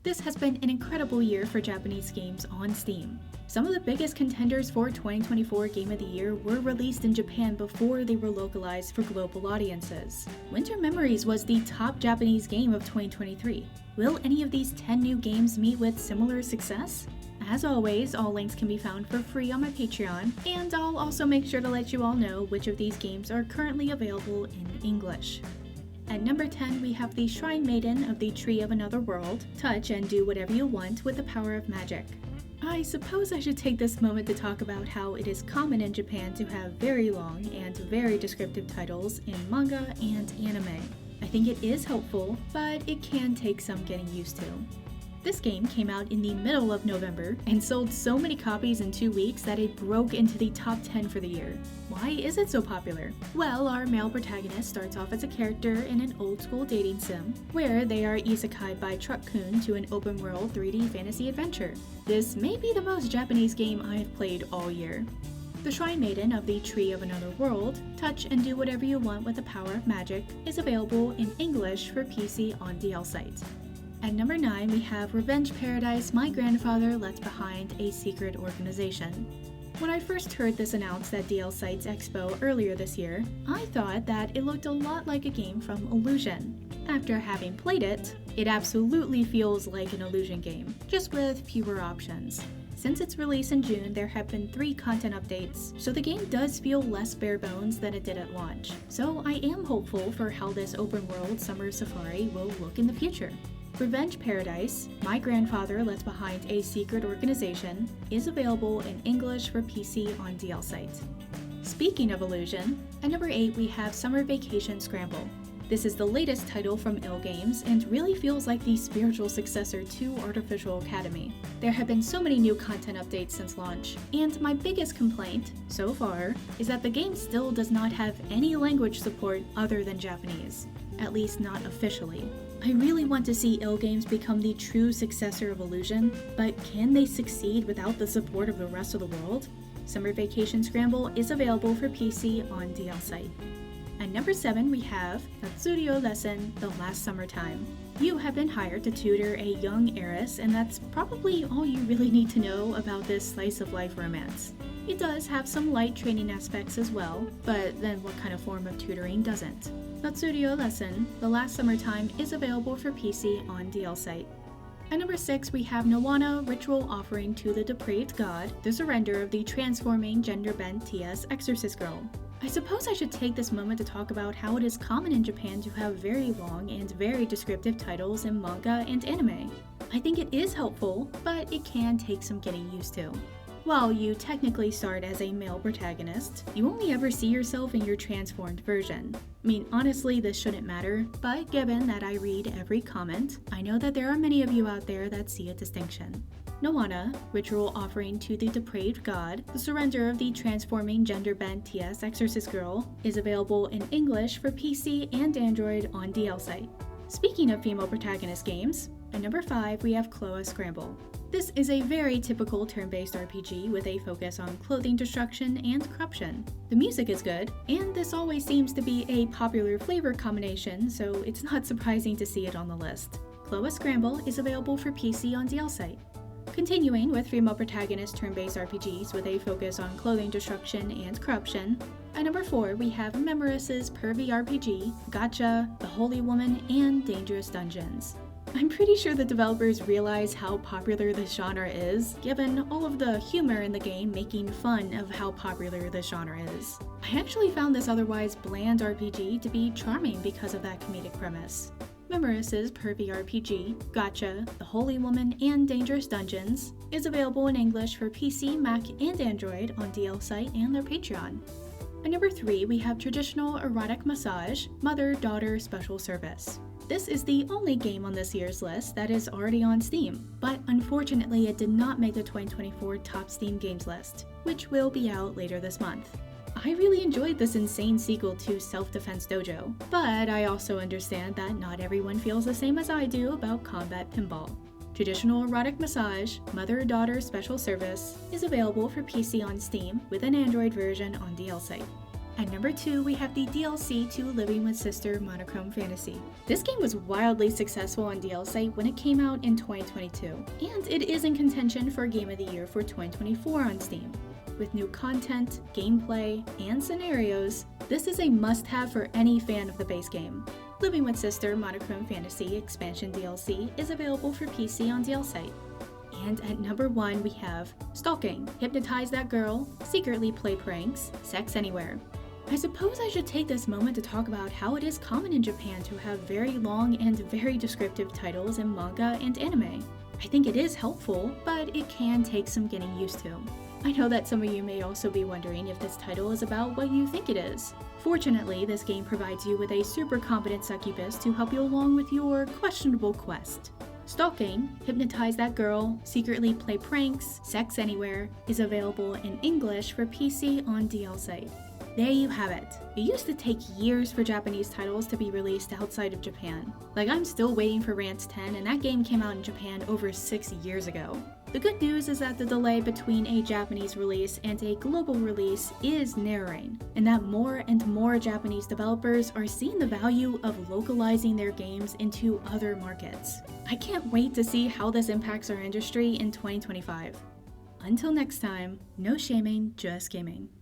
This has been an incredible year for Japanese games on Steam. Some of the biggest contenders for 2024 Game of the Year were released in Japan before they were localized for global audiences. Winter Memories was the top Japanese game of 2023. Will any of these 10 new games meet with similar success? As always, all links can be found for free on my Patreon, and I'll also make sure to let you all know which of these games are currently available in English. At number 10, we have the Shrine Maiden of the Tree of Another World. Touch and do whatever you want with the power of magic. I suppose I should take this moment to talk about how it is common in Japan to have very long and very descriptive titles in manga and anime. I think it is helpful, but it can take some getting used to. This game came out in the middle of November and sold so many copies in 2 weeks that it broke into the top 10 for the year. Why is it so popular? Well, our male protagonist starts off as a character in an old-school dating sim, where they are isekai'd by Truck-kun to an open-world 3D fantasy adventure. This may be the most Japanese game I've played all year. The Shrine Maiden of the Tree of Another World, touch and do whatever you want with the power of magic, is available in English for PC on DL Site. At number 9, we have Revenge Paradise: My Grandfather Left Behind a Secret Organization. When I first heard this announced at DL Site's Expo earlier this year, I thought that it looked a lot like a game from Illusion. After having played it, it absolutely feels like an Illusion game, just with fewer options. Since its release in June, there have been 3 content updates, so the game does feel less bare bones than it did at launch. So I am hopeful for how this open world summer safari will look in the future. Revenge Paradise: My Grandfather Left Behind a Secret Organization is available in English for PC on DL Site. Speaking of Illusion, at number 8 we have Summer Vacation Scramble. This is the latest title from Ill Games and really feels like the spiritual successor to Artificial Academy. There have been so many new content updates since launch, and my biggest complaint, so far, is that the game still does not have any language support other than Japanese, at least not officially. I really want to see Ill Games become the true successor of Illusion, but can they succeed without the support of the rest of the world? Summer Vacation Scramble is available for PC on DL Site. At number 7, we have Natsuryo Lesson: The Last Summertime. You have been hired to tutor a young heiress, and that's probably all you really need to know about this slice of life romance. It does have some light training aspects as well, but then what kind of form of tutoring doesn't? Natsuryo Lesson: The Last Summertime is available for PC on DL Site. At number 6, we have Nowana Ritual Offering to the Depraved God: The Surrender of the Transforming Gender-Bent TS Exorcist Girl. I suppose I should take this moment to talk about how it is common in Japan to have very long and very descriptive titles in manga and anime. I think it is helpful, but it can take some getting used to. While you technically start as a male protagonist, you only ever see yourself in your transformed version. I mean, honestly, this shouldn't matter, but given that I read every comment, I know that there are many of you out there that see a distinction. Nowana Ritual Offering to the Depraved God: The Surrender of the Transforming Gender-Bent TS Exorcist Girl is available in English for PC and Android on DL Site. Speaking of female protagonist games, at number 5 we have Cloa Scramble. This is a very typical turn-based RPG with a focus on clothing destruction and corruption. The music is good, and this always seems to be a popular flavor combination, so it's not surprising to see it on the list. Cloa Scramble is available for PC on DL Site. Continuing with female protagonist turn-based RPGs with a focus on clothing destruction and corruption, at number 4 we have Memorous' Pervy RPG, Gacha, The Holy Woman, and Dangerous Dungeons. I'm pretty sure the developers realize how popular this genre is, given all of the humor in the game making fun of how popular this genre is. I actually found this otherwise bland RPG to be charming because of that comedic premise. Memorous' Pervy RPG, Gacha, The Holy Woman, and Dangerous Dungeons is available in English for PC, Mac, and Android on DL Site and their Patreon. At number 3, we have Traditional Erotic Massage: Mother-Daughter Special Service. This is the only game on this year's list that is already on Steam, but unfortunately it did not make the 2024 Top Steam Games list, which will be out later this month. I really enjoyed this insane sequel to Self-Defense Dojo, but I also understand that not everyone feels the same as I do about combat pinball. Traditional Erotic Massage: Mother-Daughter Special Service is available for PC on Steam with an Android version on DL Site. At number 2, we have the DLC to Living with Sister Monochrome Fantasy. This game was wildly successful on DLC when it came out in 2022, and it is in contention for Game of the Year for 2024 on Steam. With new content, gameplay, and scenarios, this is a must-have for any fan of the base game. Living with Sister Monochrome Fantasy Expansion DLC is available for PC on DLC. And at number 1, we have Stalking, Hypnotize That Girl, Secretly Play Pranks, Sex Anywhere. I suppose I should take this moment to talk about how it is common in Japan to have very long and very descriptive titles in manga and anime. I think it is helpful, but it can take some getting used to. I know that some of you may also be wondering if this title is about what you think it is. Fortunately, this game provides you with a super competent succubus to help you along with your questionable quest. Stalking, Hypnotize That Girl, Secretly Play Pranks, Sex Anywhere is available in English for PC on DLC. There you have it. It used to take years for Japanese titles to be released outside of Japan. Like, I'm still waiting for Rance 10, and that game came out in Japan over 6 years ago. The good news is that the delay between a Japanese release and a global release is narrowing, and that more and more Japanese developers are seeing the value of localizing their games into other markets. I can't wait to see how this impacts our industry in 2025. Until next time, no shaming, just gaming.